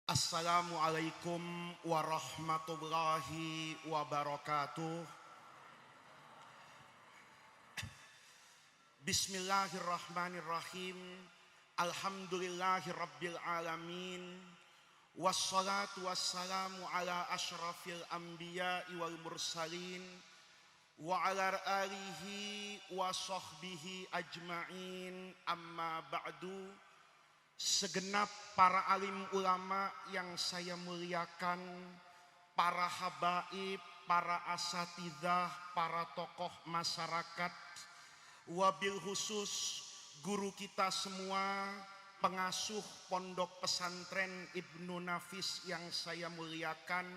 Assalamualaikum warahmatullahi wabarakatuh. Bismillahirrahmanirrahim. Alhamdulillahi rabbil alamin. Wassalatu wassalamu ala ashrafil anbiya'i wal mursalin wa ala alihi wa sahbihi ajma'in, amma ba'du. Segenap para alim ulama yang saya muliakan, para habaib, para asatidzah, para tokoh masyarakat, wabil khusus guru kita semua, pengasuh pondok pesantren Ibnu Nafis yang saya muliakan,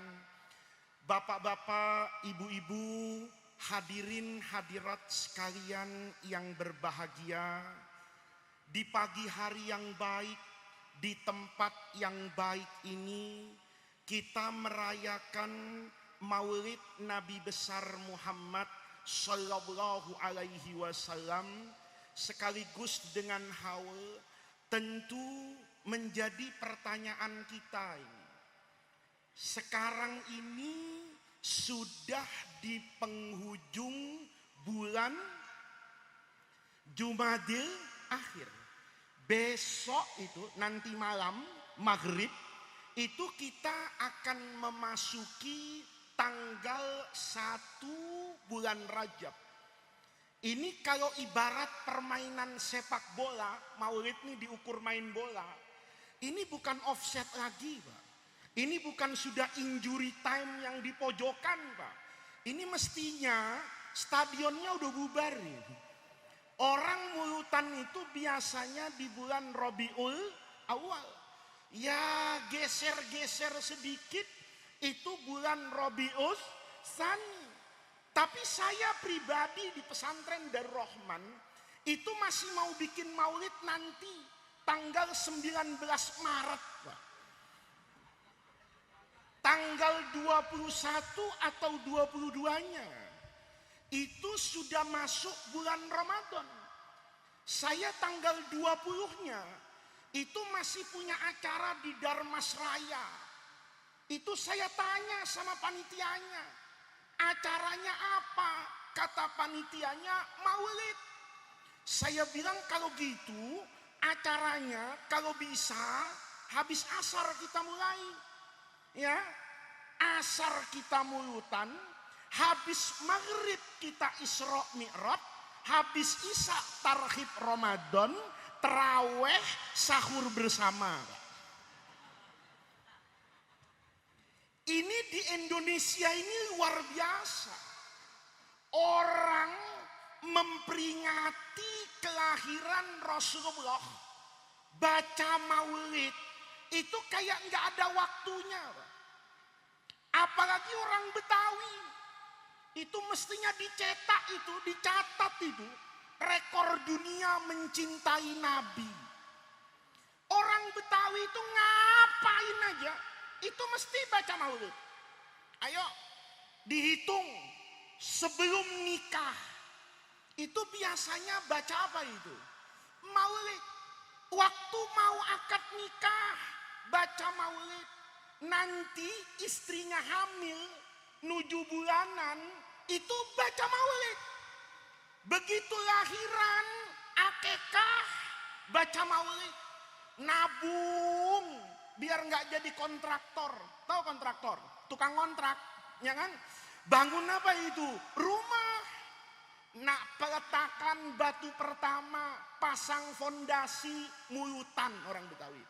bapak-bapak, ibu-ibu, hadirin hadirat sekalian yang berbahagia. Di pagi hari yang baik, di tempat yang baik ini, kita merayakan Maulid Nabi besar Muhammad Sallallahu Alaihi Wasallam, sekaligus dengan haul tentu menjadi pertanyaan kita ini. Sekarang ini sudah di penghujung bulan Jumadil Akhir. Besok itu nanti malam maghrib itu kita akan memasuki tanggal 1 bulan Rajab. Ini kalau ibarat permainan sepak bola, Maulid ini diukur main bola. Ini bukan offset lagi, Pak. Ini bukan sudah injury time yang di pojokan, Pak. Ini mestinya stadionnya udah bubar nih. Orang mulutan itu biasanya di bulan Rabiul Awal. Ya geser-geser sedikit itu bulan Rabiul Tsani. Tapi saya pribadi di pesantren Darul Rahman itu masih mau bikin maulid nanti tanggal 19 Maret, Pak. Tanggal 21 atau 22-nya. Itu sudah masuk bulan Ramadan. Saya tanggal 20-nya itu masih punya acara di Darmas Raya. Itu saya tanya sama panitianya, acaranya apa? Kata panitianya maulid. Saya bilang kalau gitu acaranya kalau bisa habis asar kita mulai. Ya, asar kita mulutan, habis maghrib kita Isra Mi'raj, habis isya tarhib Ramadan, terawih sahur bersama. Ini di Indonesia ini luar biasa. Orang memperingati kelahiran Rasulullah, baca maulid itu kayak nggak ada waktunya. Apalagi orang Betawi. Itu mestinya dicetak itu, dicatat itu rekor dunia mencintai Nabi. Orang Betawi itu ngapain aja itu mesti baca maulid. Ayo dihitung sebelum nikah itu biasanya baca apa itu? Maulid. Waktu mau akad nikah baca maulid. Nanti istrinya hamil 7 bulanan itu baca maulid. Begitu lahiran akekah baca maulid. Nabung biar nggak jadi kontraktor. Tahu kontraktor? Tukang kontrak, ya kan? Bangun apa itu? Rumah. Nak peletakan batu pertama, pasang fondasi, mulutan orang Betawi.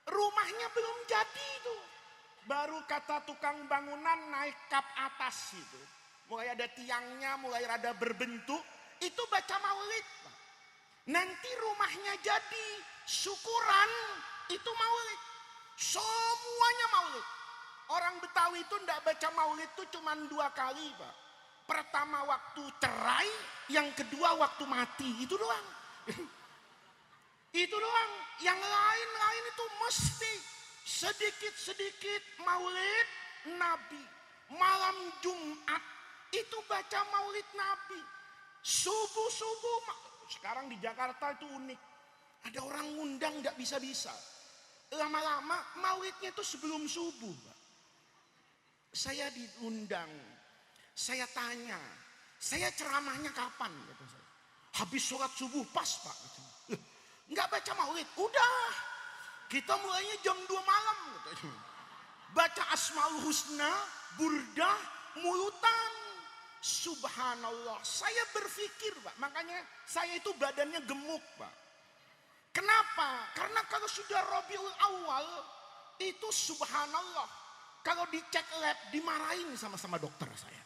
Rumahnya belum jadi itu. Baru kata tukang bangunan naik kap atas itu. Mulai ada tiangnya, mulai rada berbentuk. Itu baca maulid. Nanti rumahnya jadi, syukuran itu maulid. Semuanya maulid. Orang Betawi itu enggak baca maulid itu cuma 2 kali, Pak. Pertama waktu cerai, yang kedua waktu mati. Itu doang. Itu doang. Yang lain-lain itu mesti sedikit-sedikit maulid Nabi. Malam Jumat itu baca maulid Nabi. Subuh-subuh. Sekarang di Jakarta itu unik. Ada orang ngundang nggak bisa-bisa. Lama-lama maulidnya itu sebelum subuh, Pak. Saya diundang, saya tanya, saya ceramahnya kapan? Kata saya. Habis sholat subuh pas, Pak. Nggak baca maulid, udah. Kita mulainya jam 2 malam. Baca Asmaul Husna, burdah, mulutan. Subhanallah, saya berpikir, Pak. Makanya saya itu badannya gemuk, Pak. Kenapa? Karena kalau sudah Rabiul Awal, itu subhanallah. Kalau dicek lab, dimarahin sama dokter saya.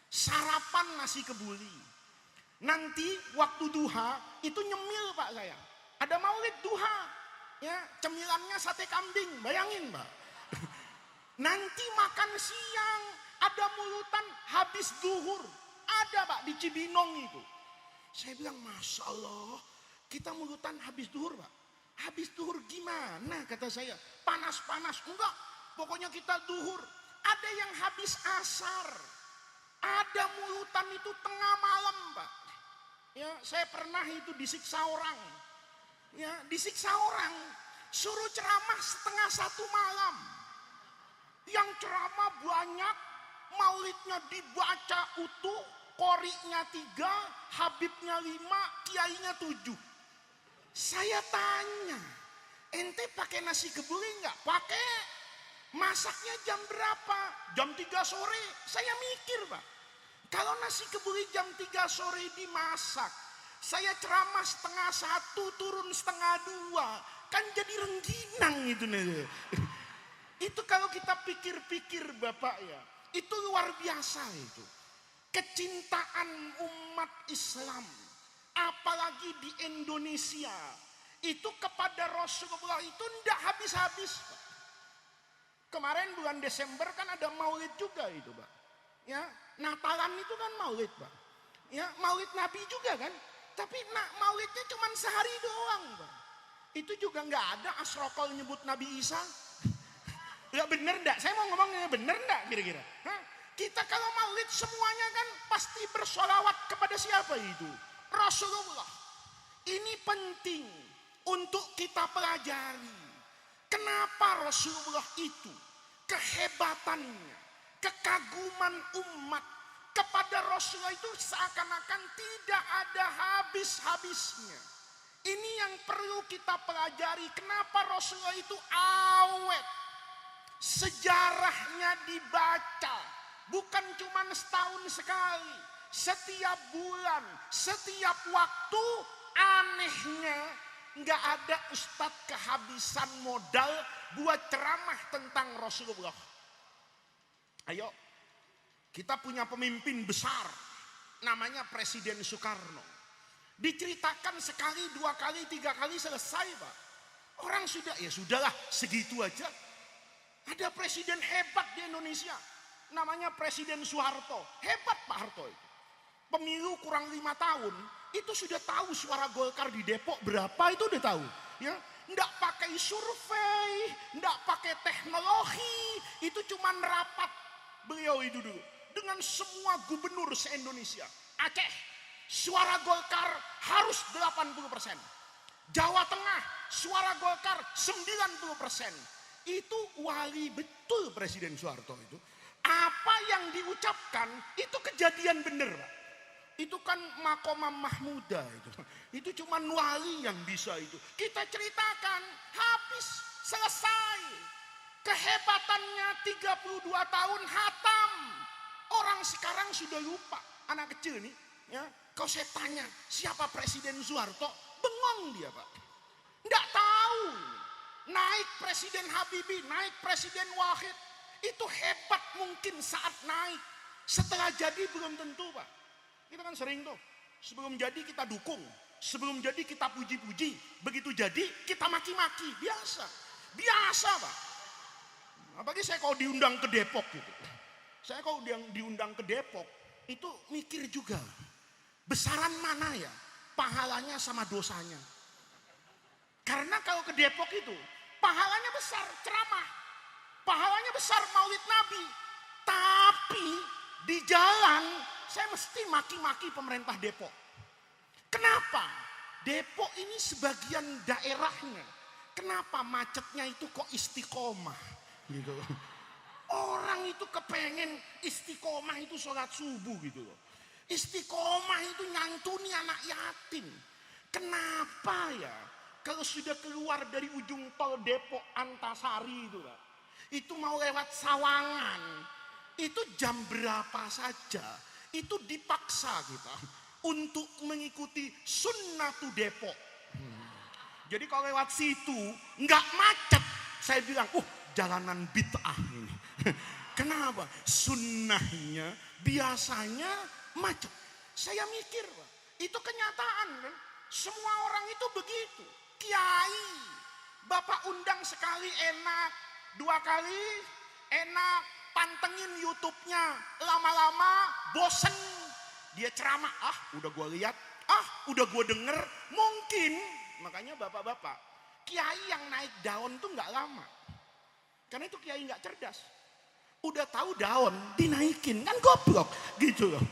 Sarapan nasi kebuli. Nanti waktu duha, itu nyemil, Pak, saya. Ada maulid duha. Ya, cemilannya sate kambing, bayangin, Pak. Nanti makan siang, ada mulutan habis duhur. Ada, Pak, di Cibinong itu. Saya bilang, Masya Allah, kita mulutan habis duhur, Pak. Habis duhur gimana, kata saya. Panas-panas, enggak. Pokoknya kita duhur. Ada yang habis asar. Ada mulutan itu tengah malam, Pak. Ya, saya pernah itu disiksa orang. Ya, disiksa orang. Suruh ceramah setengah 1 malam. Yang ceramah banyak, maulidnya dibaca utuh, qori'nya 3, habibnya 5, kiainya 7. Saya tanya, ente pakai nasi kebuli nggak? Pakai. Masaknya jam berapa? Jam 3 sore. Saya mikir, Pak. Kalau nasi kebuli jam 3 sore dimasak, saya ceramah setengah 1, turun setengah 2, kan jadi rengginang itu nih. Itu kalau kita pikir-pikir, Bapak, ya, itu luar biasa itu. Kecintaan umat Islam, apalagi di Indonesia, itu kepada Rasulullah itu tidak habis-habis, Pak. Kemarin bulan Desember kan ada maulid juga itu, Pak. Ya, Natalan itu kan maulid, Pak. Ya, maulid Nabi juga kan. Tapi maulidnya cuma sehari doang, Pak. Itu juga nggak ada asrokol nyebut Nabi Isa. Ya bener enggak? Saya mau ngomongnya bener enggak kira-kira? Kita kalau maulid semuanya kan pasti bersolawat kepada siapa itu? Rasulullah. Ini penting untuk kita pelajari. Kenapa Rasulullah itu kehebatannya, kekaguman umat kepada Rasulullah itu seakan-akan tidak ada habis-habisnya. Ini yang perlu kita pelajari. Kenapa Rasulullah itu awet? Sejarahnya dibaca, bukan cuma setahun sekali, setiap bulan, setiap waktu. Anehnya nggak ada ustadz kehabisan modal buat ceramah tentang Rasulullah. Ayo, kita punya pemimpin besar, namanya Presiden Soekarno. Diceritakan sekali, 2 kali, 3 kali selesai, Pak. Orang sudah, ya sudahlah, segitu aja. Ada presiden hebat di Indonesia, namanya Presiden Soeharto. Hebat Pak Harto itu. Pemilu kurang 5 tahun, itu sudah tahu suara Golkar di Depok berapa, itu udah tahu. Ya, nggak pakai survei, nggak pakai teknologi, itu cuma rapat beliau itu dulu dengan semua gubernur se-Indonesia. Aceh, suara Golkar harus 80%. Jawa Tengah, suara Golkar 90%. Itu wali betul Presiden Soeharto itu. Apa yang diucapkan itu kejadian bener, Pak. Itu kan makomah mahmuda itu. Itu cuma wali yang bisa itu. Kita ceritakan, habis, selesai. Kehebatannya 32 tahun hatam. Orang sekarang sudah lupa. Anak kecil nih, ya. Kalau saya tanya siapa Presiden Soeharto, bengong dia, Pak. Nggak tahu. Naik Presiden Habibie, naik Presiden Wahid, itu hebat mungkin saat naik. Setelah jadi belum tentu, Pak. Kita kan sering tuh, sebelum jadi kita dukung, sebelum jadi kita puji-puji, begitu jadi kita maki-maki, biasa. Biasa, Pak. Apalagi saya kalau diundang ke Depok gitu. Saya kalau diundang ke Depok, itu mikir juga, besaran mana ya pahalanya sama dosanya. Karena kalau ke Depok itu, pahalanya besar ceramah, pahalanya besar maulid Nabi. Tapi di jalan saya mesti maki-maki pemerintah Depok. Kenapa? Depok ini sebagian daerahnya Kenapa macetnya itu kok istiqomah? Gitu. Orang itu kepengen istiqomah itu sholat subuh gitu loh. Istiqomah itu nyantuni anak yatim. Kenapa ya? Kalau sudah keluar dari ujung tol Depok Antasari itu Pak, itu mau lewat Sawangan, itu jam berapa saja, itu dipaksa kita untuk mengikuti Sunnatu Depok. Jadi kalau lewat situ nggak macet, saya bilang, jalanan bid'ah ini. Kenapa? Sunnahnya biasanya macet. Saya mikir, Pak, itu kenyataan kan? Semua orang itu begitu. Kiai, Bapak undang sekali enak, 2 kali enak, pantengin YouTube-nya, lama-lama bosen. Dia ceramah, udah gue lihat, udah gue denger, mungkin. Makanya bapak-bapak, kiai yang naik daun tuh nggak lama, karena itu kiai nggak cerdas. Udah tahu daun dinaikin, kan goblok gitu loh.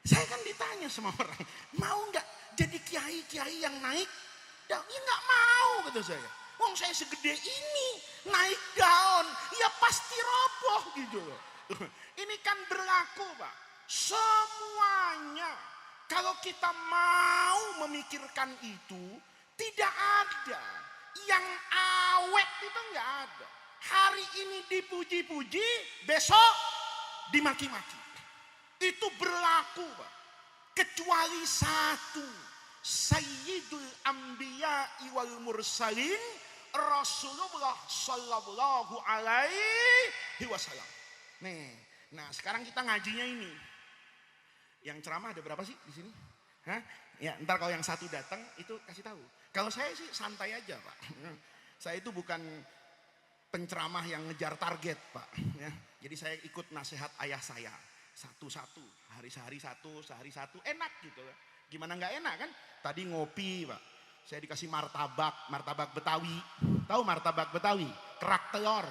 Saya kan ditanya sama orang, mau nggak jadi kiai yang naik daun? Ya nggak mau, kata saya. Wong saya segede ini naik daun, ya pasti roboh gitu loh. Ini kan berlaku Pak, semuanya. Kalau kita mau memikirkan itu, tidak ada yang awet, itu nggak ada. Hari ini dipuji-puji, besok dimaki-maki. Itu berlaku Pak. Kecuali satu, Sayyidul Anbiya'i wal Mursalin, Rasulullah Sallallahu Alaihi Wasallam. Nah sekarang kita ngajinya ini. Yang ceramah ada berapa sih di sini? Ya, ntar kalau yang satu datang itu kasih tahu. Kalau saya sih santai aja Pak. Saya itu bukan penceramah yang ngejar target Pak. Ya, jadi saya ikut nasihat ayah saya. Satu-satu, sehari satu, enak gitu. Gimana nggak enak kan? Tadi ngopi Pak. Saya dikasih martabak Betawi. Tahu martabak Betawi? Kerak telur.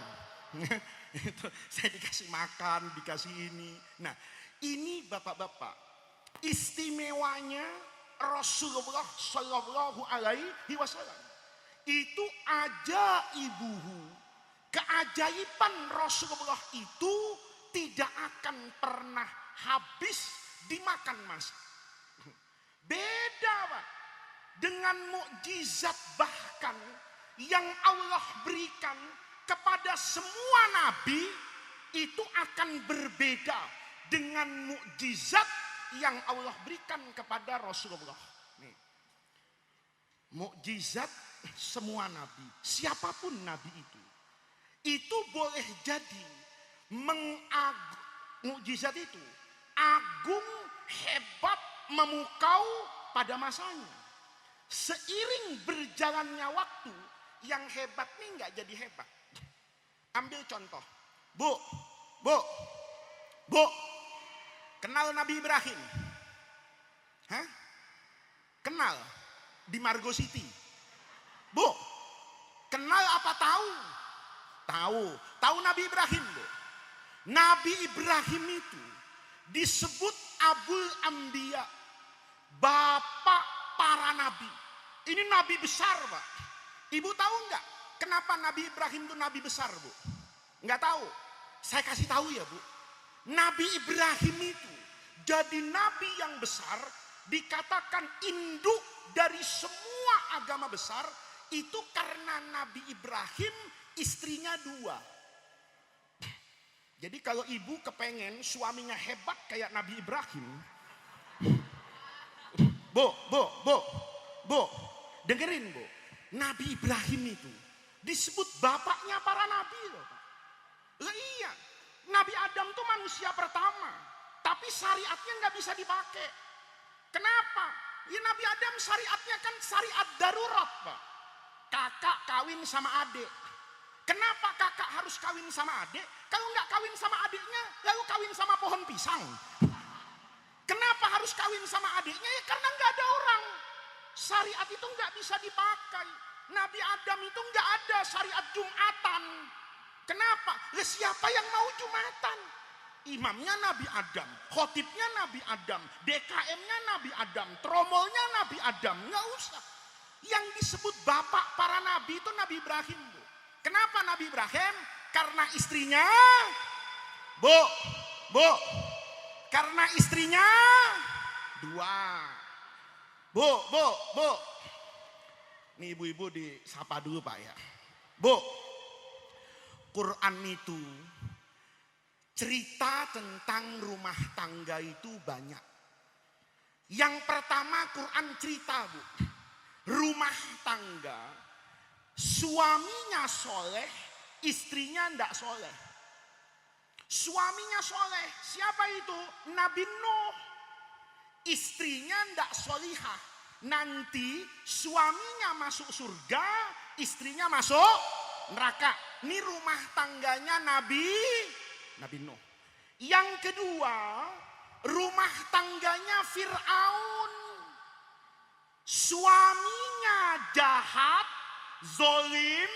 Itu saya dikasih makan, dikasih ini. Nah, ini bapak-bapak, istimewanya Rasulullah Sallallahu Alaihi Wasallam. Itu ajaibuhu, keajaiban Rasulullah itu tidak akan pernah habis dimakan masa. Beda Pak dengan mukjizat bahkan yang Allah berikan kepada semua nabi, itu akan berbeda dengan mukjizat yang Allah berikan kepada Rasulullah. Nih, mukjizat semua nabi, siapapun nabi itu boleh jadi mukjizat itu agung, hebat, memukau pada masanya. Seiring berjalannya waktu, yang hebat nih nggak jadi hebat. Ambil contoh, Bu, kenal Nabi Ibrahim? Kenal di Margo City? Bu, kenal apa tahu? Tahu Nabi Ibrahim Bu. Nabi Ibrahim itu disebut Abul Anbiya, bapak para nabi. Ini nabi besar Pak. Ibu tahu nggak kenapa Nabi Ibrahim itu nabi besar Bu? Nggak tahu? Saya kasih tahu ya Bu. Nabi Ibrahim itu jadi nabi yang besar, dikatakan induk dari semua agama besar, itu karena Nabi Ibrahim istrinya 2. Jadi kalau ibu kepengen suaminya hebat kayak Nabi Ibrahim, Bu, dengerin Bu. Nabi Ibrahim itu disebut bapaknya para nabi loh Pak. Iya, Nabi Adam tuh manusia pertama, tapi syariatnya nggak bisa dipakai. Kenapa? Ya Nabi Adam syariatnya kan syariat darurat Pak. Kakak kawin sama adik. Kenapa kakak harus kawin sama adik? Kalau nggak kawin sama adiknya, lalu kawin sama pohon pisang. Kenapa harus kawin sama adiknya? Ya karena nggak ada orang. Syariat itu nggak bisa dipakai. Nabi Adam itu nggak ada syariat Jumatan. Kenapa? Siapa yang mau Jumatan? Imamnya Nabi Adam, khotibnya Nabi Adam, DKM-nya Nabi Adam, tromolnya Nabi Adam. Nggak usah. Yang disebut bapak para nabi itu Nabi Ibrahim, Bu. Kenapa Nabi Ibrahim? Karena istrinya, Bu, karena istrinya dua. Bu. Nih ibu-ibu disapa dulu Pak ya. Bu, Quran itu cerita tentang rumah tangga itu banyak. Yang pertama Quran cerita, Bu, rumah tangga suaminya soleh, istrinya ndak soleh. Suaminya soleh, siapa itu? Nabi Nuh. Istrinya ndak solihah. Nanti suaminya masuk surga, istrinya masuk neraka. Ini rumah tangganya Nabi Nuh. Yang kedua, rumah tangganya Fir'aun. Suaminya jahat, zolim,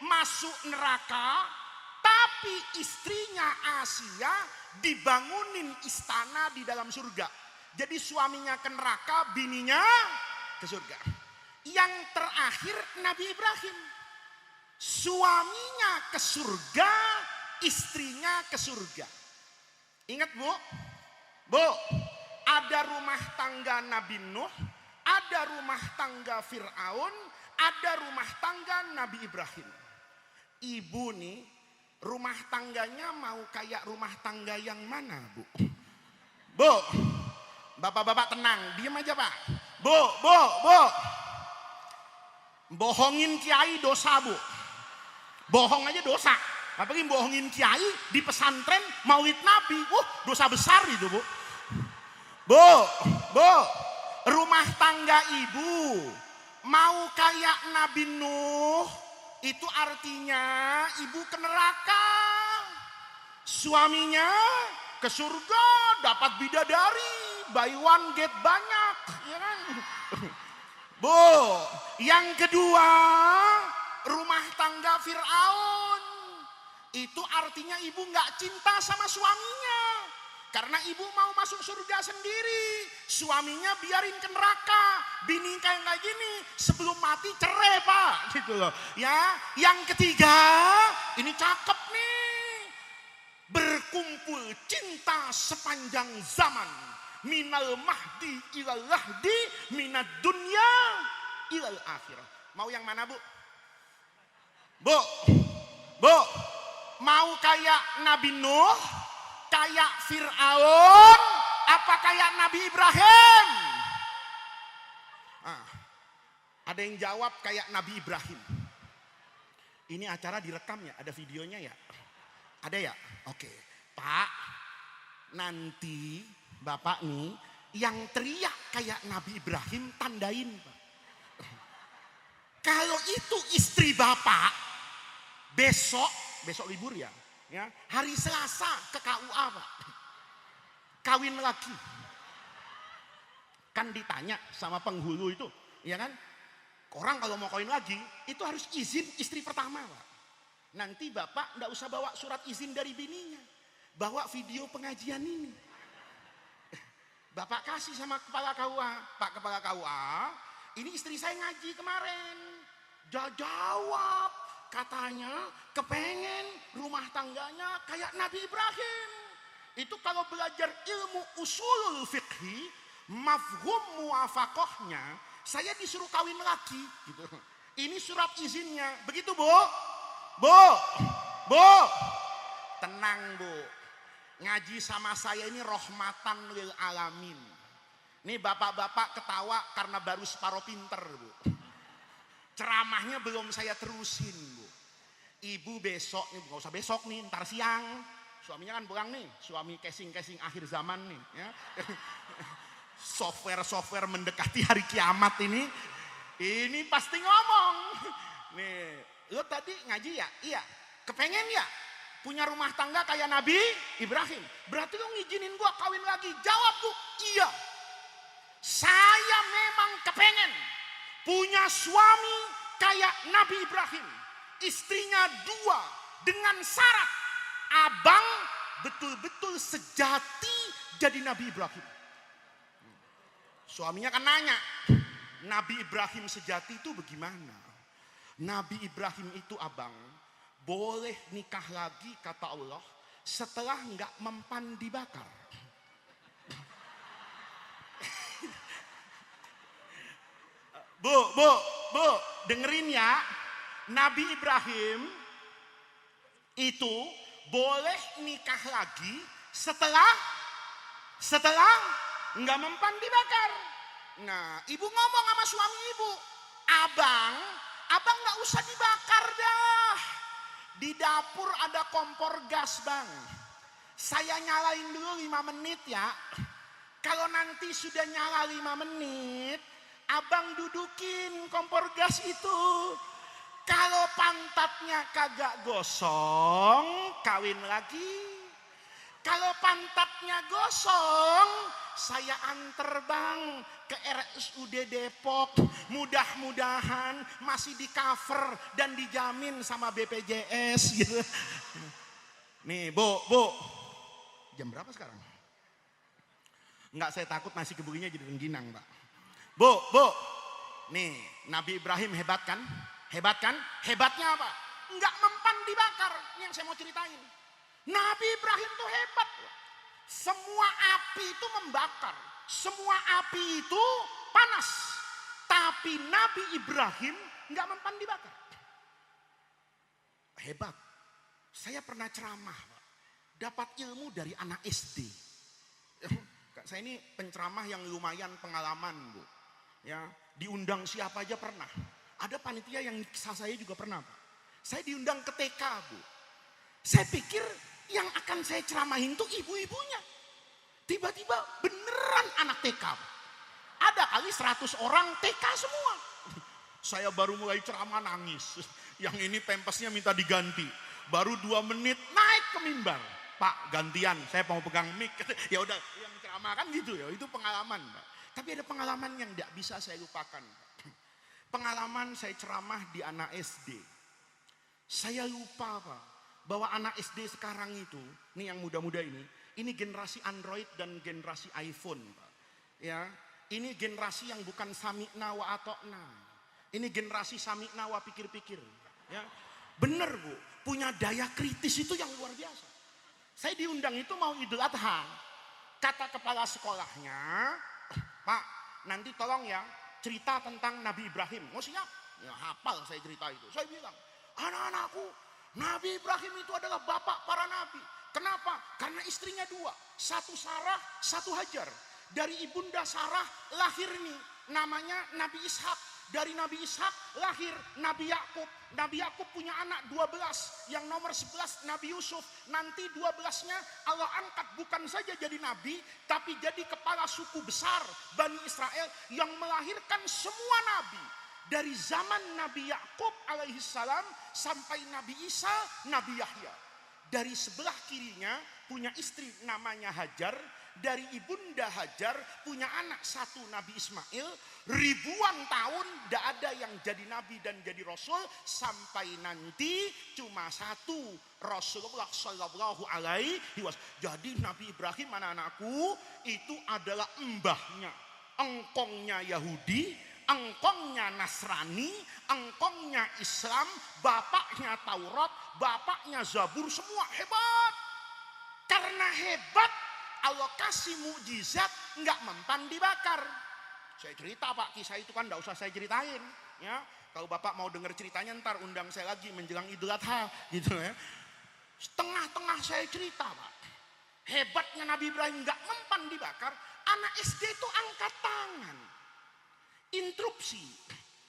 masuk neraka, tapi istrinya Asia dibangunin istana di dalam surga. Jadi suaminya ke neraka, bininya ke surga. Yang terakhir Nabi Ibrahim. Suaminya ke surga, istrinya ke surga. Ingat Bu, ada rumah tangga Nabi Nuh, ada rumah tangga Fir'aun, ada rumah tangga Nabi Ibrahim. Ibu nih, rumah tangganya mau kayak rumah tangga yang mana, Bu? Bu, bapak-bapak tenang, diam aja Pak. Bu. Bohongin kiai dosa, Bu. Bohong aja dosa. Apalagi bohongin kiai di pesantren maulid Nabi. Dosa besar itu, Bu. Bu, rumah tangga ibu mau kayak Nabi Nuh, itu artinya ibu ke neraka. Suaminya ke surga, dapat bidadari, buy one get banyak, ya kan? Bu, yang kedua, rumah tangga Fir'aun. Itu artinya ibu nggak cinta sama suaminya. Karena ibu mau masuk surga sendiri, suaminya biarin ke neraka. Bini kayak gini, sebelum mati cerai Pak, gitu loh. Ya, yang ketiga, ini cakep nih. Berkumpul cinta sepanjang zaman. Minal mahdi ilal lahdi, minad dunya ilal akhirah. Mau yang mana, Bu? Bu, mau kayak Nabi Nuh, kayak Fir'aun, apa kayak Nabi Ibrahim? Ada yang jawab kayak Nabi Ibrahim. Ini acara direkam ya, ada videonya ya? Ada ya? Oke. Pak, nanti Bapak nih yang teriak kayak Nabi Ibrahim tandain Pak. Kalau itu istri Bapak, besok libur ya, hari Selasa ke KUA Pak, kawin lagi. Kan ditanya sama penghulu itu, ya kan? Orang kalau mau kawin lagi itu harus izin istri pertama Pak. Nanti Bapak nggak usah bawa surat izin dari bininya, bawa video pengajian ini. Bapak kasih sama kepala KUA, Pak kepala KUA, ini istri saya ngaji kemarin. Jawab, katanya kepengen rumah tangganya kayak Nabi Ibrahim. Itu kalau belajar ilmu usulul fiqhi, mafhum muwafaqahnya, saya disuruh kawin lagi gitu. Ini surat izinnya, begitu Bu? Tenang Bu, ngaji sama saya ini rahmatan lil alamin. Nih bapak-bapak ketawa karena baru separuh pinter Bu. Ceramahnya belum saya terusin Bu. Ibu besok, nih nggak usah besok nih, ntar siang. Suaminya kan pulang nih, suami casing-casing akhir zaman nih ya. Software mendekati hari kiamat ini pasti ngomong. Nih, lo tadi ngaji ya? Iya. Kepengen ya punya rumah tangga kayak Nabi Ibrahim? Berarti lo ngizinin gua kawin lagi? Jawab Bu, iya. Saya memang kepengen punya suami kayak Nabi Ibrahim. Istrinya dua dengan syarat abang betul-betul sejati jadi Nabi Ibrahim. Suaminya kan nanya, Nabi Ibrahim sejati itu bagaimana? Nabi Ibrahim itu abang boleh nikah lagi kata Allah setelah nggak mempan dibakar. Bu, dengerin ya. Nabi Ibrahim itu boleh nikah lagi setelah nggak mempan dibakar. Nah, ibu ngomong sama suami ibu, abang nggak usah dibakar dah. Di dapur ada kompor gas bang. Saya nyalain dulu 5 menit ya. Kalau nanti sudah nyala 5 menit, abang dudukin kompor gas itu. Kalau pantatnya kagak gosong, kawin lagi. Kalau pantatnya gosong, saya anter bang ke RSUD Depok. Mudah-mudahan masih di cover dan dijamin sama BPJS gitu. Nih bu, jam berapa sekarang? Enggak, saya takut nasi kebukinya jadi rengginang pak. Bu, nih Nabi Ibrahim hebat kan? Hebatnya apa? Enggak mempan dibakar. Ini yang saya mau ceritain. Nabi Ibrahim tuh hebat. Semua api itu membakar. Semua api itu panas. Tapi Nabi Ibrahim enggak mempan dibakar. Hebat. Saya pernah ceramah, Pak. Dapat ilmu dari anak SD. Saya ini penceramah yang lumayan pengalaman, Bu. Ya, diundang siapa aja pernah. Ada panitia yang nikah saya juga pernah, Pak. Saya diundang ke TK, Bu. Saya pikir yang akan saya ceramahin tuh ibu-ibunya. Tiba-tiba beneran anak TK. Ada kali 100 orang TK semua. Saya baru mulai ceramah nangis. Yang ini pempesnya minta diganti. Baru 2 menit naik ke mimbar. Pak, gantian, saya mau pegang mic. Ya udah, yang ceramah kan gitu ya. Itu pengalaman, Pak. Tapi ada pengalaman yang tidak bisa saya lupakan, Pak. Pengalaman saya ceramah di anak SD. Saya lupa, Pak, bahwa anak SD sekarang itu, nih yang muda-muda ini generasi Android dan generasi iPhone, Pak. Ya, ini generasi yang bukan sami'na wa atokna. Ini generasi sami'na wa pikir-pikir. Ya, bener Bu, punya daya kritis itu yang luar biasa. Saya diundang itu mau Idul Adha. Kata kepala sekolahnya, Pak, nanti tolong ya cerita tentang Nabi Ibrahim. Oh siap? Ya hafal saya cerita itu. Saya bilang, anak-anakku, Nabi Ibrahim itu adalah bapak para nabi. Kenapa? Karena istrinya 2. Satu Sarah, satu Hajar. Dari ibunda Sarah lahir nih, namanya Nabi Ishak. Dari Nabi Ishak lahir Nabi Yakub. Nabi Yakub punya anak 12. Yang nomor 11 Nabi Yusuf. Nanti 12-nya Allah angkat bukan saja jadi nabi, tapi jadi kepala suku besar Bani Israel yang melahirkan semua nabi. Dari zaman Nabi Yakub alaihissalam sampai Nabi Isa, Nabi Yahya. Dari sebelah kirinya punya istri namanya Hajar. Dari ibunda Hajar punya anak 1 Nabi Ismail. Ribuan tahun tidak ada yang jadi nabi dan jadi rasul. Sampai nanti cuma 1 Rasulullah Sallallahu Alaihi Wasallam. Jadi Nabi Ibrahim anak-anakku itu adalah mbahnya, engkongnya Yahudi, engkongnya Nasrani, engkongnya Islam, bapaknya Taurat, bapaknya Zabur, semua hebat. Karena hebat, Allah kasih mukjizat nggak mempan dibakar. Saya cerita Pak, kisah itu kan nggak usah saya ceritain. Ya, kalau Bapak mau dengar ceritanya ntar undang saya lagi menjelang Idul Adha, gitu ya. Setengah-tengah saya cerita Pak. Hebatnya Nabi Ibrahim nggak mempan dibakar. Anak SD itu angkat tangan. Interupsi.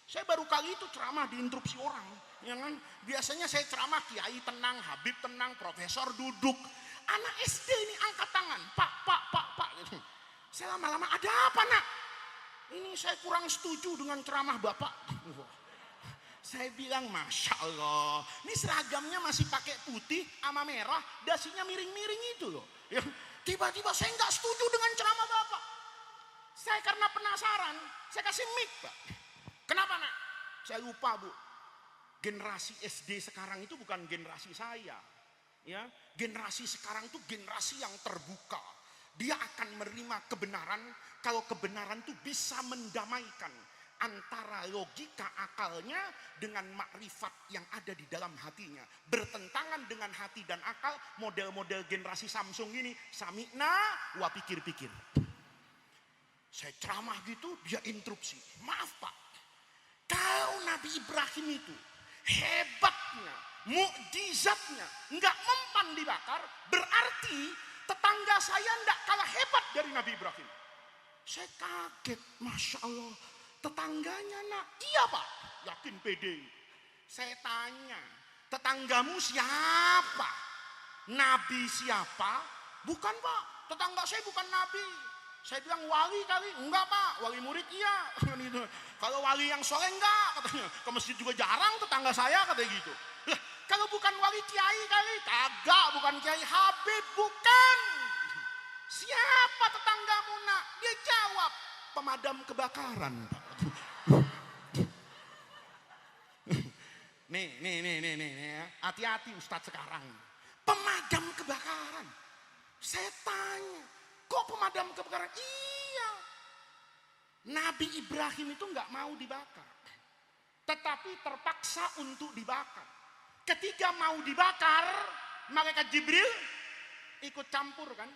Saya baru kali itu ceramah diinterupsi orang. Ya kan? Biasanya saya ceramah kiai tenang, habib tenang, profesor duduk. Anak SD ini angkat tangan, Pak. Gitu. Saya lama-lama, ada apa nak? Ini saya kurang setuju dengan ceramah Bapak. Saya bilang, Masya Allah, ini seragamnya masih pakai putih sama merah, dasinya miring-miring itu loh. Ya, tiba-tiba saya nggak setuju dengan ceramah Bapak. Saya karena penasaran, saya kasih mic Pak. Kenapa nak? Saya lupa Bu. Generasi SD sekarang itu bukan generasi saya. Ya, generasi sekarang itu generasi yang terbuka. Dia akan menerima kebenaran kalau kebenaran itu bisa mendamaikan. antara logika akalnya dengan makrifat yang ada di dalam hatinya. Bertentangan dengan hati dan akal, model-model generasi Samsung ini, sami'na wa pikir-pikir. Saya ceramah gitu, dia interupsi. Maaf Pak, kalau Nabi Ibrahim itu hebatnya, mukjizatnya, nggak mempan dibakar, berarti tetangga saya nggak kalah hebat dari Nabi Ibrahim. Saya kaget, Masya Allah. Tetangganya nak, iya Pak, yakin pede. Saya tanya, tetanggamu siapa? Nabi siapa? Bukan Pak, tetangga saya bukan Nabi. Saya bilang wali kali, enggak Pak, wali murid iya. Kalau wali yang soleh enggak, katanya. Ke masjid juga jarang tetangga saya, katanya gitu. Lah, kalau bukan wali kiai kali, kagak, bukan kiai Habib, bukan. Siapa tetanggamu nak? Dia jawab, pemadam kebakaran. Nih, hati-hati Ustadz sekarang. Pemadam kebakaran. Saya tanya, kok pemadam kebakaran? Iya. Nabi Ibrahim itu nggak mau dibakar, tetapi terpaksa untuk dibakar. Ketika mau dibakar, malaikat Jibril ikut campur kan,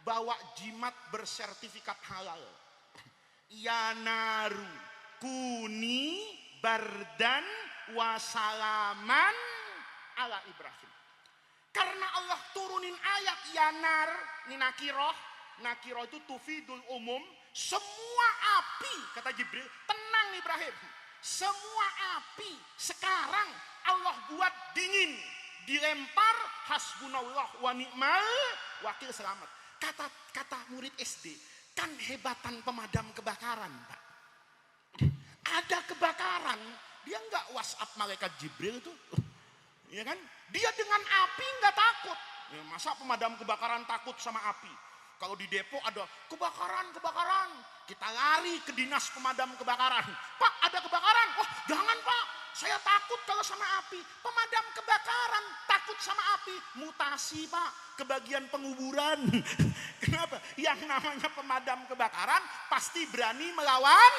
bawa jimat bersertifikat halal. Ya naru kuni bardan wasalaman ala Ibrahim. Karena Allah turunin ayat yanar, ini nakiroh itu tufidul umum, semua api, kata Jibril, tenang Ibrahim, semua api sekarang Allah buat dingin, dilempar, hasbunallah wa ni'mal wakil, selamat. Kata murid SD, kan hebatan pemadam kebakaran Pak. Ada kebakaran, dia nggak WhatsApp malaikat Jibril tuh, ya kan? Dia dengan api nggak takut. Ya, masa pemadam kebakaran takut sama api? Kalau di Depok ada kebakaran, kita lari ke dinas pemadam kebakaran. Pak, ada kebakaran. Oh, jangan Pak, saya takut kalau sama api. Pemadam kebakaran takut sama api, mutasi Pak ke bagian penguburan. Kenapa? Yang namanya pemadam kebakaran pasti berani melawan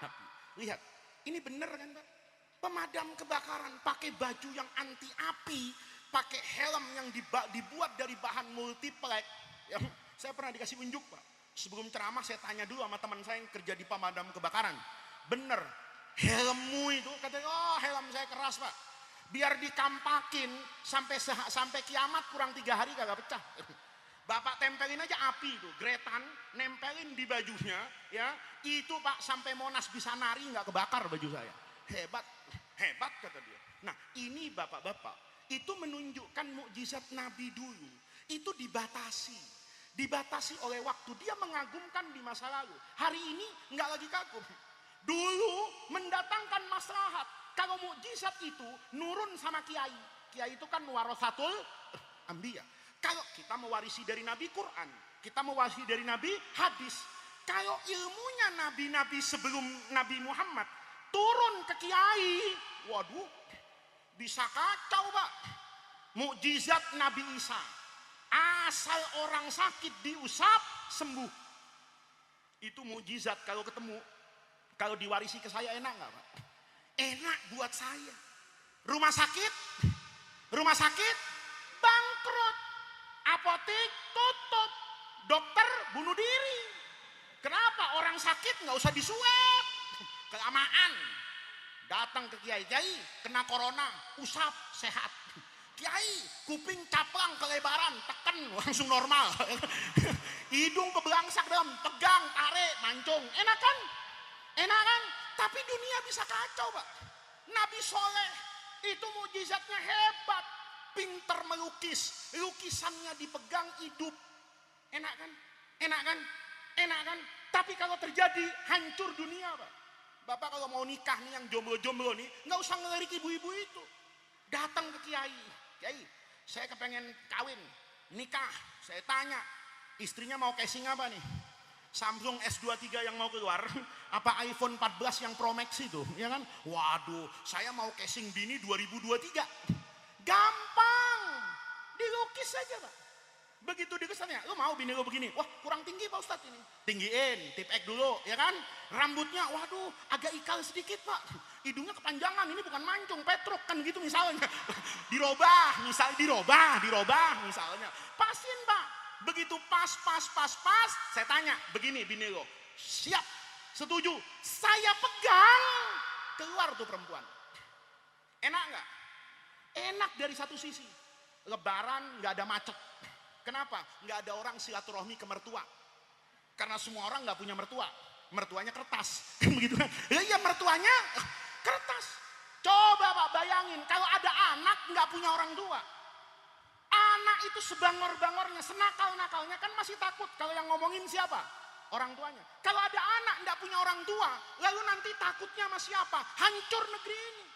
api. Lihat, ini benar kan Pak? Pemadam kebakaran pakai baju yang anti api, pakai helm yang dibuat dari bahan multiplek. Ya, saya pernah dikasih unjuk Pak. Sebelum ceramah saya tanya dulu sama teman saya yang kerja di pemadam kebakaran. Bener, helmmu itu, katanya, oh helm saya keras Pak. Biar dikampakin sampai kiamat kurang 3 hari kagak pecah. Bapak tempelin aja api itu, gretan, nempelin di bajunya, ya itu Pak sampai Monas bisa nari nggak kebakar baju saya. Hebat kata dia. Nah ini bapak-bapak, itu menunjukkan mukjizat Nabi dulu. Itu dibatasi oleh waktu. Dia mengagumkan di masa lalu. Hari ini nggak lagi kagum. Dulu mendatangkan maslahat. Kalau mukjizat itu nurun sama kiai. Kiai itu kan warasatul anbiya. Kalau kita mewarisi dari Nabi Quran, kita mewarisi dari Nabi hadis. Kalau ilmunya nabi-nabi sebelum Nabi Muhammad turun ke kiai, waduh, bisa kacau Pak. Mukjizat Nabi Isa, asal orang sakit diusap sembuh. Itu mukjizat. Kalau ketemu, kalau diwarisi ke saya enak nggak Pak? Enak buat saya. Rumah sakit bangkrut, apotek tutup, dokter bunuh diri. Kenapa? Orang sakit nggak usah disuap, kelamaan. Datang ke kiai, kena corona, usap sehat. Kiai, kuping caplang kelebaran, tekan langsung normal. Hidung kebelangsak dalam, tegang, tarik, mancung. Enak kan? Tapi dunia bisa kacau Pak. Nabi Soleh itu mukjizatnya hebat, pinter melukis, lukisannya dipegang hidup. Enak kan? Tapi kalau terjadi hancur dunia Pak. Bapak kalau mau nikah nih yang jomblo-jomblo nih, nggak usah ngelirik ibu-ibu itu. Datang ke kiai, saya kepengen kawin, nikah. Saya tanya, istrinya mau casing apa nih? Samsung S23 yang mau keluar, apa iPhone 14 yang Pro Max itu, ya kan? Waduh, saya mau casing bini 2023. Gampang, dilukis saja Pak. Begitu dikesannya, lu mau bini lu begini? Wah kurang tinggi Pak Ustadz ini. Tinggiin, tip X dulu ya kan. Rambutnya waduh agak ikal sedikit Pak. Hidungnya kepanjangan, ini bukan mancung, petruk kan gitu misalnya. dirobah misalnya. Pasin Pak. Begitu pas, saya tanya, begini bini lo, siap, setuju, saya pegang, keluar tuh perempuan. Enak nggak? Enak dari satu sisi. Lebaran nggak ada macet. Kenapa? Nggak ada orang silaturahmi ke mertua. Karena semua orang nggak punya mertua. Mertuanya kertas. Kan begitu kan? Iya mertuanya kertas. Coba Pak bayangin, kalau ada anak nggak punya orang tua. Anak itu sebangor-bangornya, senakal-nakalnya kan masih takut. Kalau yang ngomongin siapa? Orang tuanya. Kalau ada anak nggak punya orang tua, lalu nanti takutnya sama siapa? Hancur negeri ini.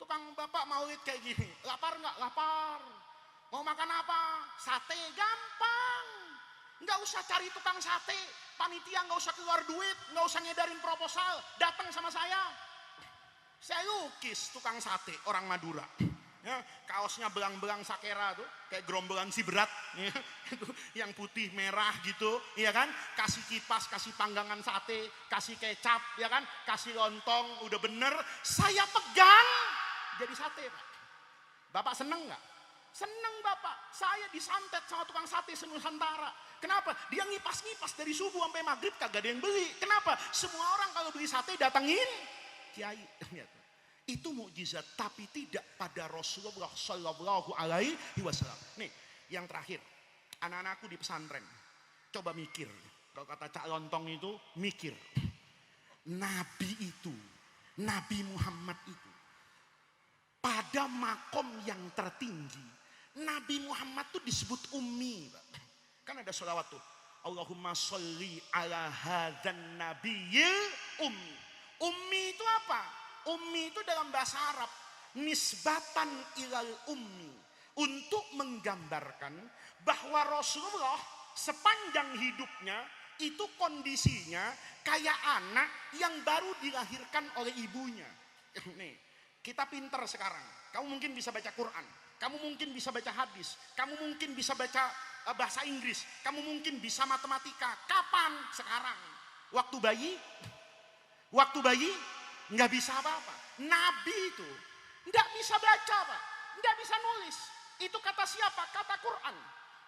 Tukang bapak maulid kayak gini, lapar nggak? Lapar. Mau makan apa? Sate, gampang. Nggak usah cari tukang sate, panitia nggak usah keluar duit, nggak usah ngedarin proposal, datang sama saya. Saya lukis tukang sate orang Madura. Ya, kaosnya belang-belang sakera tuh, kayak gerombolan si berat, ya, yang putih merah gitu, ya kan? Kasih kipas, kasih panggangan sate, kasih kecap, ya kan? Kasih lontong, udah bener. Saya pegang jadi sate, Pak. Bapak seneng nggak? Seneng Bapak, saya disantet sama tukang sate senusantara. Kenapa? Dia ngipas-ngipas dari subuh sampai maghrib kagak ada yang beli. Kenapa? Semua orang kalau beli sate datangin kiai. Itu mukjizat, tapi tidak pada Rasulullah Shallallahu Alaihi Wasallam. Nih, yang terakhir, anak-anakku di pesantren, coba mikir. Kalau kata Cak Lontong itu mikir. Nabi itu, Nabi Muhammad itu, pada makom yang tertinggi. Nabi Muhammad tuh disebut ummi. Kan ada sholawat tuh. Allahumma sholli ala hadzan nabiyil ummi. Ummi itu apa? Ummi itu dalam bahasa Arab nisbatan ilal ummi, untuk menggambarkan bahwa Rasulullah sepanjang hidupnya itu kondisinya kayak anak yang baru dilahirkan oleh ibunya. Nih, kita pinter sekarang. Kamu mungkin bisa baca Quran, kamu mungkin bisa baca hadis, kamu mungkin bisa baca bahasa Inggris, kamu mungkin bisa matematika. Kapan? Sekarang. Waktu bayi nggak bisa apa-apa. Nabi itu nggak bisa baca, Pak, nggak bisa nulis. Itu kata siapa? Kata Quran.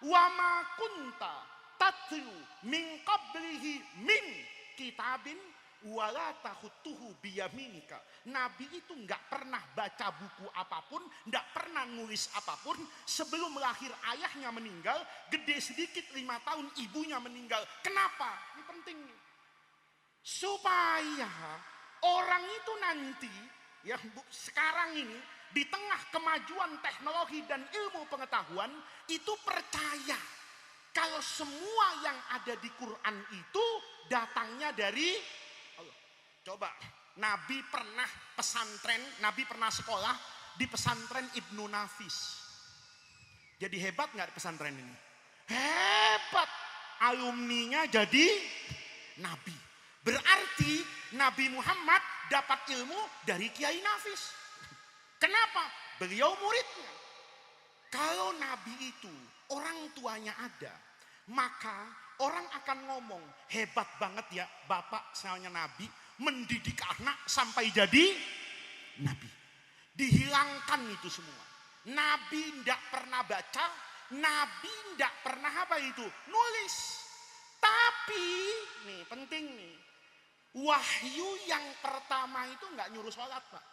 Wa ma kunta tatlu min qablihi min kitabin wala tahutuhu biyaminika. Nabi itu nggak pernah baca buku apapun, nggak pernah nulis apapun. Sebelum lahir ayahnya meninggal, gede sedikit 5 tahun ibunya meninggal. Kenapa? Ini penting nih. Supaya orang itu nanti, ya sekarang ini di tengah kemajuan teknologi dan ilmu pengetahuan itu percaya kalau semua yang ada di Quran itu datangnya dari Allah. Coba, Nabi pernah pesantren, Nabi pernah sekolah di pesantren Ibnu Nafis. Jadi hebat nggak di pesantren ini? Hebat. Alumninya jadi Nabi. Berarti Nabi Muhammad dapat ilmu dari Kiai Nafis. Kenapa? Beliau muridnya. Kalau Nabi itu orang tuanya ada, maka orang akan ngomong, hebat banget ya bapak misalnya Nabi mendidik anak sampai jadi Nabi. Dihilangkan itu semua. Nabi tidak pernah baca, Nabi tidak pernah apa itu nulis. Tapi nih penting nih, wahyu yang pertama itu nggak nyuruh sholat, Pak.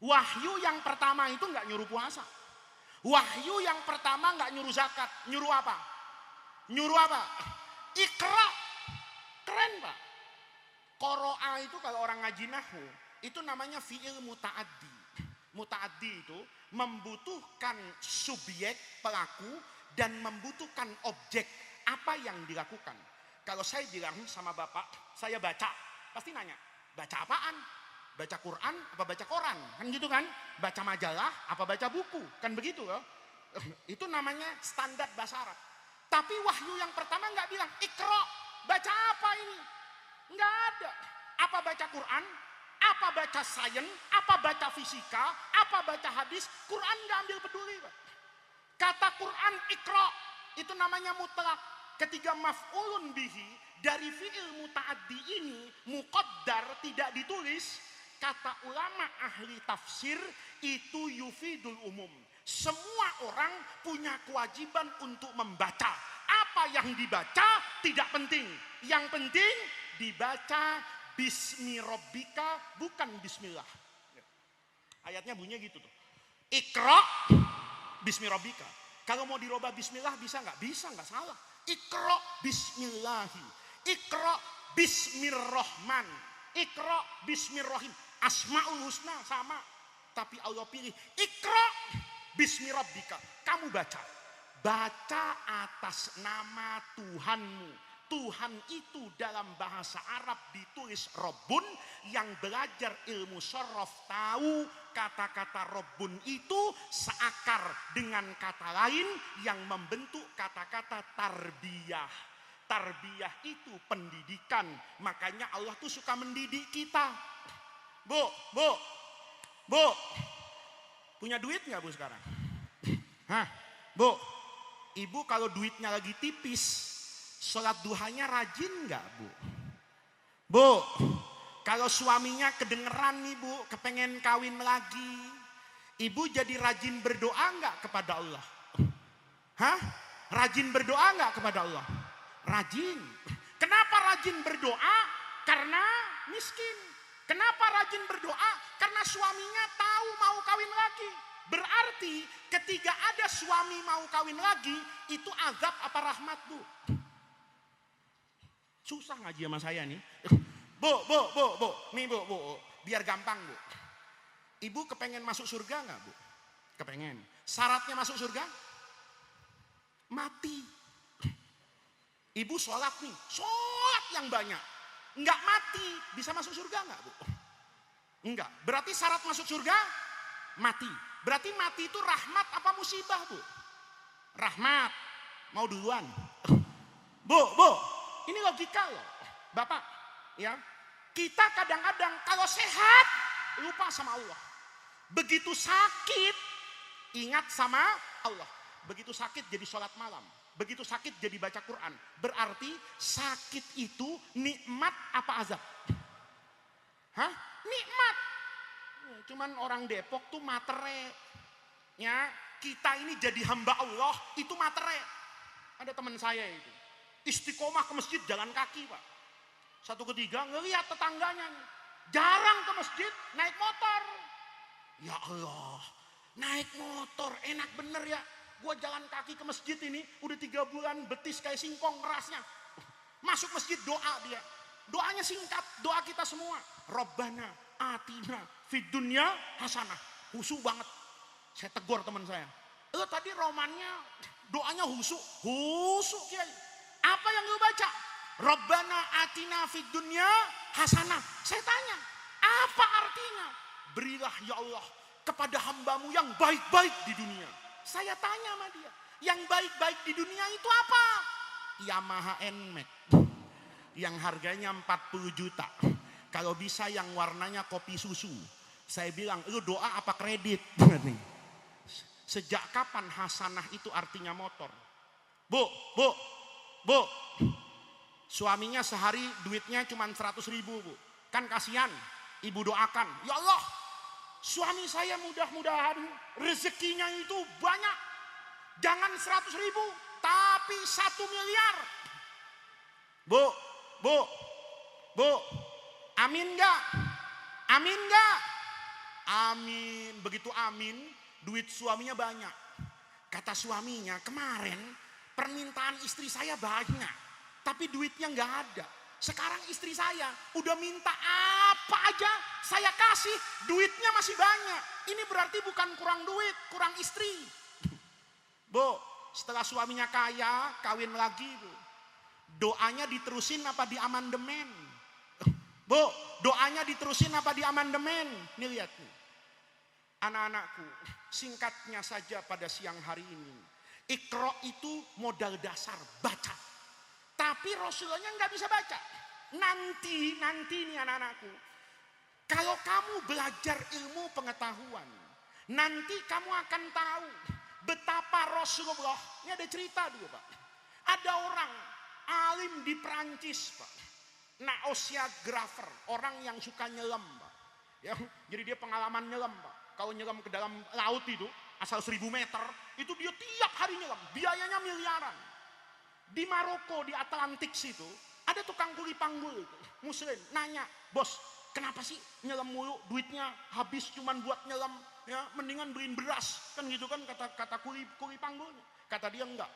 Wahyu yang pertama itu nggak nyuruh puasa. Wahyu yang pertama nggak nyuruh zakat. Nyuruh apa? Nyuruh apa? Iqra. Keren, Pak. Qoro'a itu kalau orang ngaji nahwu itu namanya fi'il muta'addi. Muta'addi itu membutuhkan subjek pelaku dan membutuhkan objek apa yang dilakukan. Kalau saya bilang sama bapak, saya baca, pasti nanya, baca apaan? Baca Quran apa baca koran? Kan gitu kan? Baca majalah apa baca buku? Kan begitu loh. Itu namanya standar bahasa Arab. Tapi wahyu yang pertama nggak bilang, Iqra, baca apa ini? Nggak ada. Apa baca Quran? Apa baca sains? Apa baca fisika? Apa baca hadis? Quran nggak ambil peduli, Pak. Kata Quran ikra itu namanya mutlak. Ketika maf'ulun bihi dari fi'il muta'addi ini muqaddar tidak ditulis, kata ulama ahli tafsir itu yufidul umum. Semua orang punya kewajiban untuk membaca. Apa yang dibaca tidak penting. Yang penting dibaca bismi rabbika, bukan bismillah. Ayatnya bunyinya gitu tuh. Ikra bismi rabbika. Kalau mau dirubah bismillah bisa nggak? Bisa, nggak salah. Ikra bismillahi. Ikra bismirrahman. Ikra bismirrahim. Asmaul husna sama. Tapi Allah pilih ikra bismi rabbika. Kamu baca. Baca atas nama Tuhanmu. Tuhan itu dalam bahasa Arab ditulis Rabbun. Yang belajar ilmu sorof tahu kata-kata Rabbun itu seakar dengan kata lain yang membentuk kata-kata tarbiyah. Tarbiyah itu pendidikan. Makanya Allah tuh suka mendidik kita. Bu, punya duit nggak bu sekarang? Hah, bu, ibu kalau duitnya lagi tipis, sholat duhanya rajin nggak bu? Bu, kalau suaminya kedengeran nih bu, kepengen kawin lagi, ibu jadi rajin berdoa nggak kepada Allah? Hah? Rajin berdoa nggak kepada Allah? Rajin. Kenapa rajin berdoa? Karena miskin. Kenapa rajin berdoa? Karena suaminya tahu mau kawin lagi. Berarti ketika ada suami mau kawin lagi, itu azab apa rahmat bu? Susah ngaji sama saya nih. Bu, nih bu, biar gampang bu. Ibu kepengen masuk surga nggak bu? Kepengen. Syaratnya masuk surga? Mati. Ibu sholat nih, sholat yang banyak. Nggak mati, bisa masuk surga nggak bu? Enggak. Berarti syarat masuk surga? Mati. Berarti mati itu rahmat apa musibah bu? Rahmat. Mau duluan? Bu, ini logika loh. Bapak, ya. Kita kadang-kadang kalau sehat, lupa sama Allah. Begitu sakit, ingat sama Allah. Begitu sakit jadi sholat malam. Begitu sakit jadi baca Quran. Berarti sakit itu nikmat apa azab? Hah? Nikmat. Cuman orang Depok tuh materai. Ya, kita ini jadi hamba Allah itu materai. Ada teman saya itu. Istiqomah ke masjid jalan kaki, Pak. Satu ketiga ngelihat tetangganya nih. Jarang ke masjid, naik motor. Ya Allah, naik motor enak bener ya. Gua jalan kaki ke masjid ini udah 3 bulan, betis kayak singkong kerasnya. Masuk masjid doa dia. Doanya singkat, doa kita semua. Rabbana atina fid dunya hasanah. Husu banget. Saya tegur teman saya. Tadi romannya doanya husu kiai. Apa yang lu baca? Rabbana atina fid dunya hasanah. Saya tanya, apa artinya? Berilah ya Allah kepada hambamu yang baik-baik di dunia. Saya tanya sama dia, yang baik-baik di dunia itu apa? Yamaha NMAX yang harganya 40 juta. Kalau bisa yang warnanya kopi susu. Saya bilang, lu doa apa kredit? Sejak kapan hasanah itu artinya motor? Bu, suaminya sehari duitnya cuma 100.000 bu. Kan kasihan, ibu doakan, ya Allah, suami saya mudah-mudahan rezekinya itu banyak. Jangan 100.000, tapi 1 miliar. Bu, amin gak? Amin gak? Amin. Begitu amin, duit suaminya banyak. Kata suaminya, kemarin permintaan istri saya banyak, tapi duitnya gak ada. Sekarang istri saya udah minta apa aja saya kasih, duitnya masih banyak. Ini berarti bukan kurang duit, kurang istri. Bu, setelah suaminya kaya, kawin lagi bu. Doanya diterusin apa di amandemen? Bu, doanya diterusin apa di amandemen? Nih lihat nih. Anak-anakku, singkatnya saja pada siang hari ini. Iqra itu modal dasar, baca. Tapi Rasulullah nggak bisa baca. Nanti nih anak-anakku, kalau kamu belajar ilmu pengetahuan, nanti kamu akan tahu betapa Rasulullah, ini ada cerita dulu Pak. Ada orang alim di Prancis Pak, oceanographer, orang yang suka nyelam Pak. Ya, jadi dia pengalaman nyelam Pak. Kalau nyelam ke dalam laut itu, asal 1000 meter, itu dia tiap hari nyelam, biayanya miliaran. Di Maroko, di Atlantik situ, ada tukang kuli panggul, Muslim, nanya, bos, kenapa sih nyelam mulu, duitnya habis cuman buat nyelam, ya mendingan beliin beras, kan gitu kan kata kuli panggulnya. Kata dia enggak,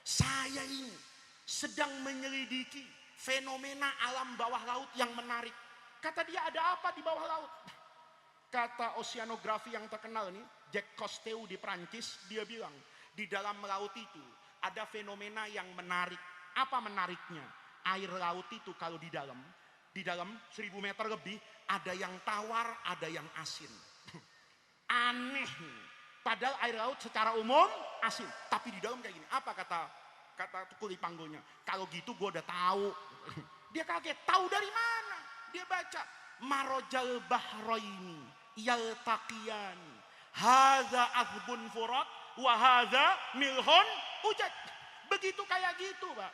saya ini sedang menyelidiki fenomena alam bawah laut yang menarik. Kata dia, ada apa di bawah laut? Kata oceanografi yang terkenal nih, Jacques Cousteau di Prancis, dia bilang, di dalam laut itu ada fenomena yang menarik. Apa menariknya? Air laut itu kalau di dalam 1000 meter lebih, ada yang tawar, ada yang asin. Aneh. Padahal air laut secara umum asin, tapi di dalam kayak gini. Apa kata kuli panggulnya? Kalau gitu gue udah tahu. Dia kaget, tahu dari mana? Dia baca, marojal bahroini yaltaqiyani hadza azbun furat wa hadza milhon ujad. Begitu kayak gitu Pak.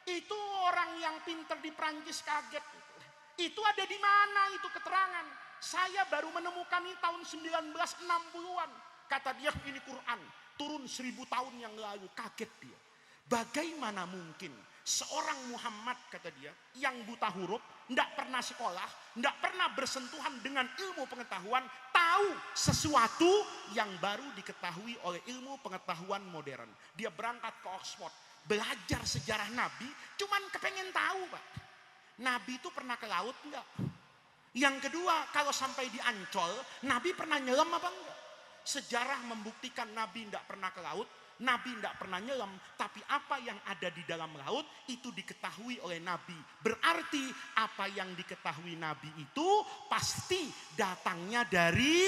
Itu orang yang pinter di Prancis kaget. Itu ada di mana itu keterangan? Saya baru menemukan ini tahun 1960-an. Kata dia, ini Quran turun 1000 tahun yang lalu. Kaget dia. Bagaimana mungkin seorang Muhammad, kata dia, yang buta huruf, tidak pernah sekolah, tidak pernah bersentuhan dengan ilmu pengetahuan, tahu sesuatu yang baru diketahui oleh ilmu pengetahuan modern. Dia berangkat ke Oxford, belajar sejarah Nabi, cuman kepengen tahu Pak, Nabi itu pernah ke laut enggak? Yang kedua, kalau sampai di Ancol, Nabi pernah nyelam apa enggak? Sejarah membuktikan Nabi tidak pernah ke laut, Nabi tidak pernah nyelam, tapi apa yang ada di dalam laut itu diketahui oleh Nabi. Berarti apa yang diketahui Nabi itu pasti datangnya dari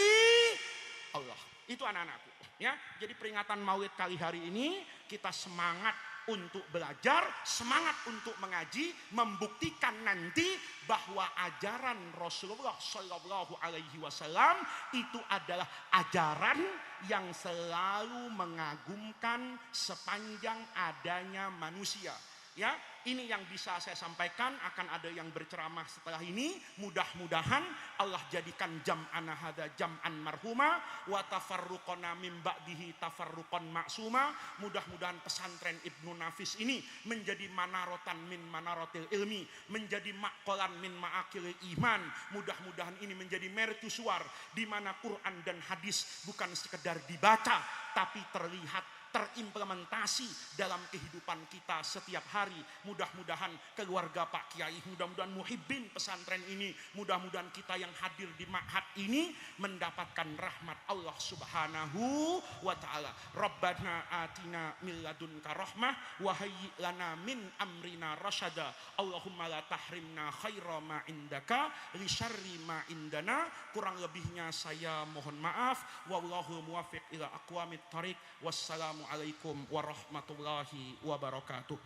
Allah. Itu anak-anakku, ya. Jadi peringatan Maulid kali hari ini kita semangat untuk belajar, semangat untuk mengaji, membuktikan nanti bahwa ajaran Rasulullah Shallallahu Alaihi Wasallam itu adalah ajaran yang selalu mengagumkan sepanjang adanya manusia. Ya, ini yang bisa saya sampaikan. Akan ada yang berceramah setelah ini. Mudah-mudahan Allah jadikan jam'ana hadza jam'an marhuma wa tafarruqana min ba'dihi tafarruqan ma'suma. Mudah-mudahan pesantren Ibnu Nafis ini menjadi manarotan min manarotil ilmi, menjadi maqalan min ma'akil iman. Mudah-mudahan ini menjadi mercusuar di mana Quran dan hadis bukan sekedar dibaca tapi terlihat, terimplementasi dalam kehidupan kita setiap hari. Mudah-mudahan keluarga Pak Kiai, mudah-mudahan muhibbin pesantren ini, mudah-mudahan kita yang hadir di ma'had ini mendapatkan rahmat Allah Subhanahu wa ta'ala. Rabbana atina min ladunka rahmah wa hayyi lana min amrina rasyada. Allahumma la tahrimna khaira ma indaka li syarri ma indana. Kurang lebihnya saya mohon maaf. Wallahu muwaffiq ila aqwamit thariq. Wassalamu Assalamualaikum warahmatullahi wabarakatuh.